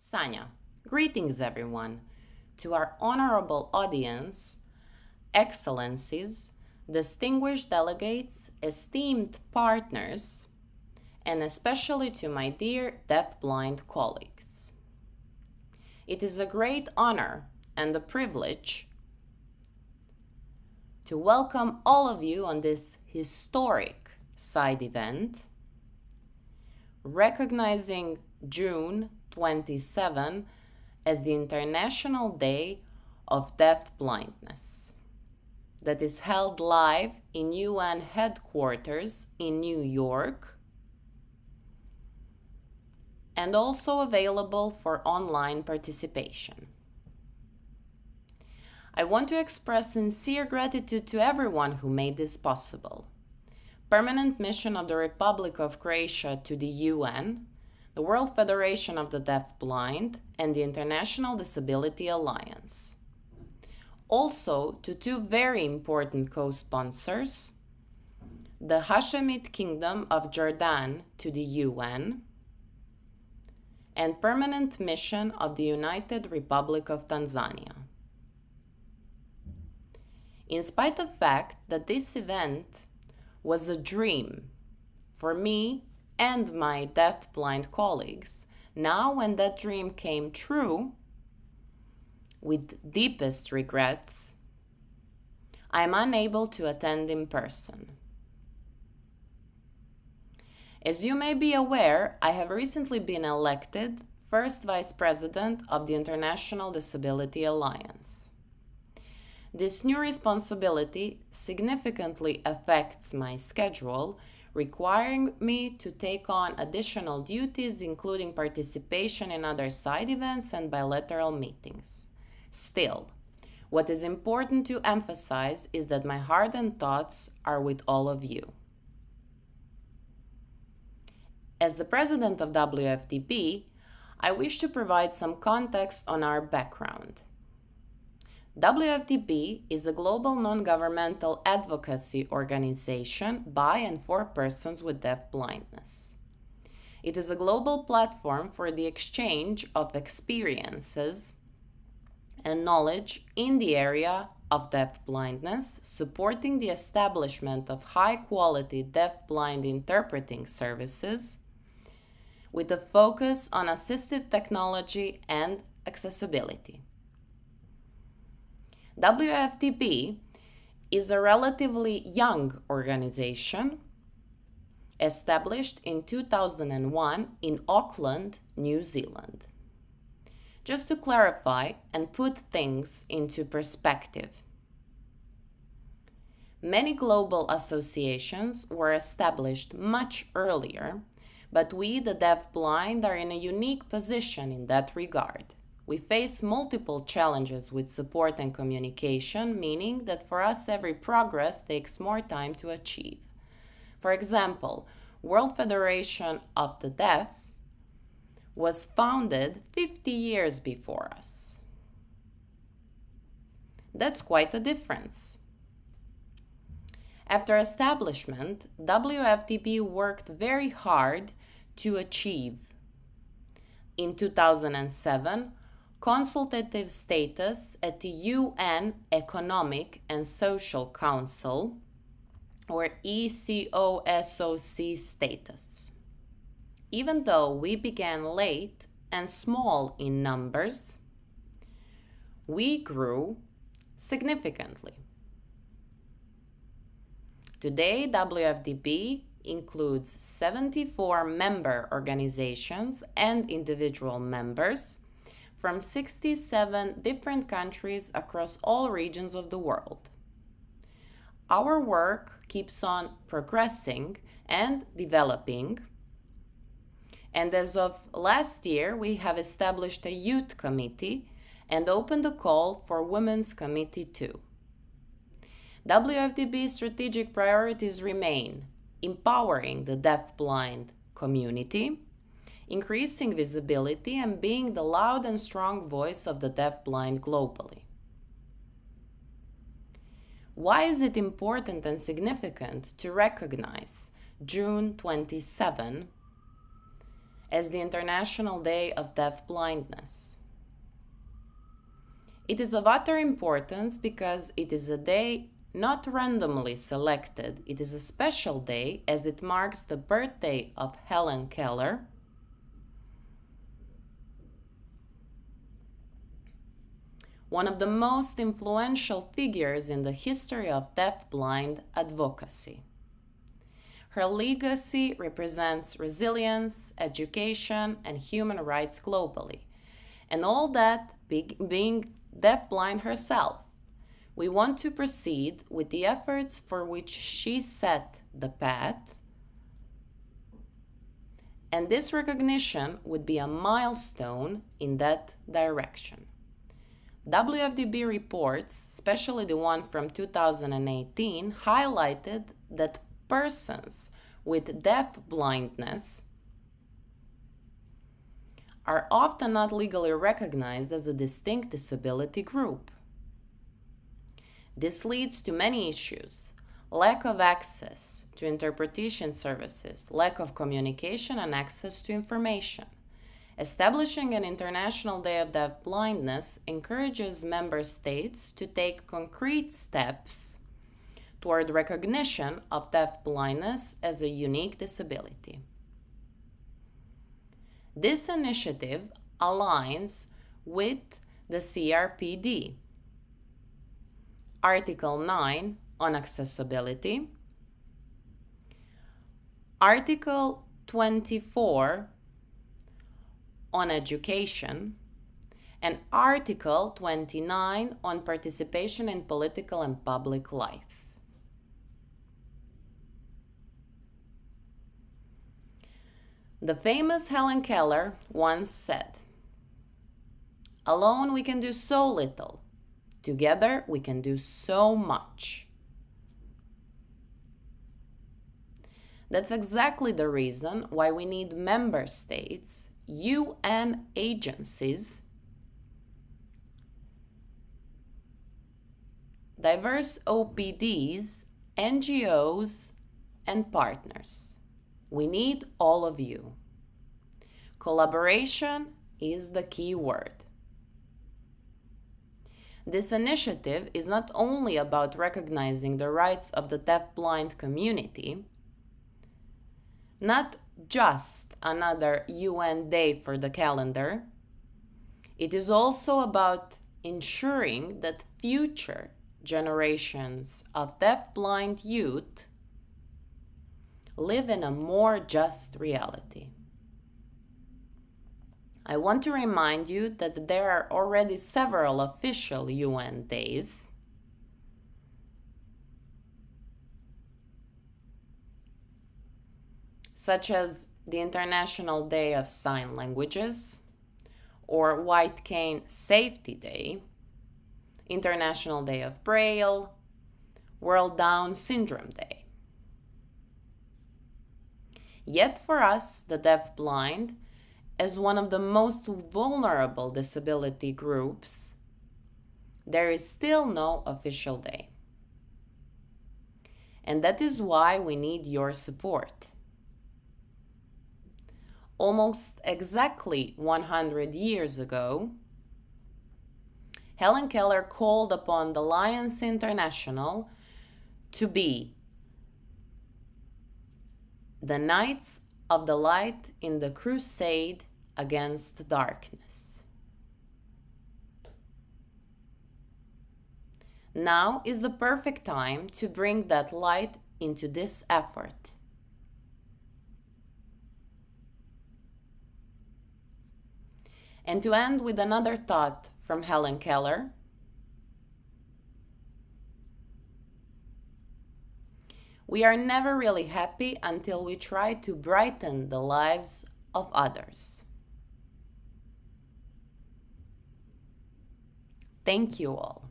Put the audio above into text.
Sanya, greetings everyone. To our honorable audience, excellencies, distinguished delegates, esteemed partners, and especially to my dear deafblind colleagues. It is a great honor and a privilege to welcome all of you on this historic side event, recognizing June 27 as the International Day of Deafblindness, that is held live in UN headquarters in New York and also available for online participation. I want to express sincere gratitude to everyone who made this possible. Permanent Mission of the Republic of Croatia to the UN, the World Federation of the Deafblind, and the International Disability Alliance. Also to two very important co-sponsors, the Hashemite Kingdom of Jordan to the UN, and Permanent Mission of the United Republic of Tanzania. In spite of the fact that this event was a dream for me and my deafblind colleagues, now when that dream came true, with deepest regrets, I am unable to attend in person. As you may be aware, I have recently been elected first Vice President of the International Disability Alliance. This new responsibility significantly affects my schedule, requiring me to take on additional duties, including participation in other side events and bilateral meetings. Still, what is important to emphasize is that my heart and thoughts are with all of you. As the president of WFDB, I wish to provide some context on our background. WFDB is a global non-governmental advocacy organization by and for persons with deafblindness. It is a global platform for the exchange of experiences and knowledge in the area of deafblindness, supporting the establishment of high-quality deafblind interpreting services with a focus on assistive technology and accessibility. WFDB is a relatively young organization established in 2001 in Auckland, New Zealand. Just to clarify and put things into perspective, many global associations were established much earlier, but we, the deafblind, are in a unique position in that regard. We face multiple challenges with support and communication, meaning that for us every progress takes more time to achieve. For example, World Federation of the Deaf was founded 50 years before us. That's quite a difference. After establishment, WFDB worked very hard to achieve, in 2007, consultative status at the UN Economic and Social Council, or ECOSOC status. Even though we began late and small in numbers, we grew significantly. Today, WFDB includes 74 member organizations and individual members from 67 different countries across all regions of the world. Our work keeps on progressing and developing, and as of last year, we have established a youth committee and opened a call for women's committee too. WFDB's strategic priorities remain empowering the deafblind community, increasing visibility, and being the loud and strong voice of the deafblind globally. Why is it important and significant to recognize June 27 as the International Day of Deafblindness. It is of utter importance because it is a day not randomly selected. It is a special day as it marks the birthday of Helen Keller, one of the most influential figures in the history of deafblind advocacy. Her legacy represents resilience, education, and human rights globally, and all that being deafblind herself. We want to proceed with the efforts for which she set the path, and this recognition would be a milestone in that direction. WFDB reports, especially the one from 2018, highlighted that persons with deafblindness are often not legally recognized as a distinct disability group. This leads to many issues: lack of access to interpretation services, lack of communication and access to information. Establishing an International Day of Deafblindness encourages member states to take concrete steps toward recognition of deafblindness as a unique disability. This initiative aligns with the CRPD, Article 9 on accessibility, Article 24 on education, and Article 29 on participation in political and public life. The famous Helen Keller once said, "Alone we can do so little. Together we can do so much." That's exactly the reason why we need member states, UN agencies, diverse OPDs, NGOs, and partners. We need all of you. Collaboration is the key word. This initiative is not only about recognizing the rights of the deafblind community, not just another UN day for the calendar. It is also about ensuring that future generations of deafblind youth live in a more just reality. I want to remind you that there are already several official UN days. Such as the International Day of Sign Languages, or White Cane Safety Day, International Day of Braille, World Down Syndrome Day. Yet for us, the deafblind, as one of the most vulnerable disability groups, there is still no official day. And that is why we need your support. Almost exactly 100 years ago, Helen Keller called upon the Alliance International to be the Knights of the Light in the crusade against darkness. Now is the perfect time to bring that light into this effort. And to end with another thought from Helen Keller, we are never really happy until we try to brighten the lives of others. Thank you all.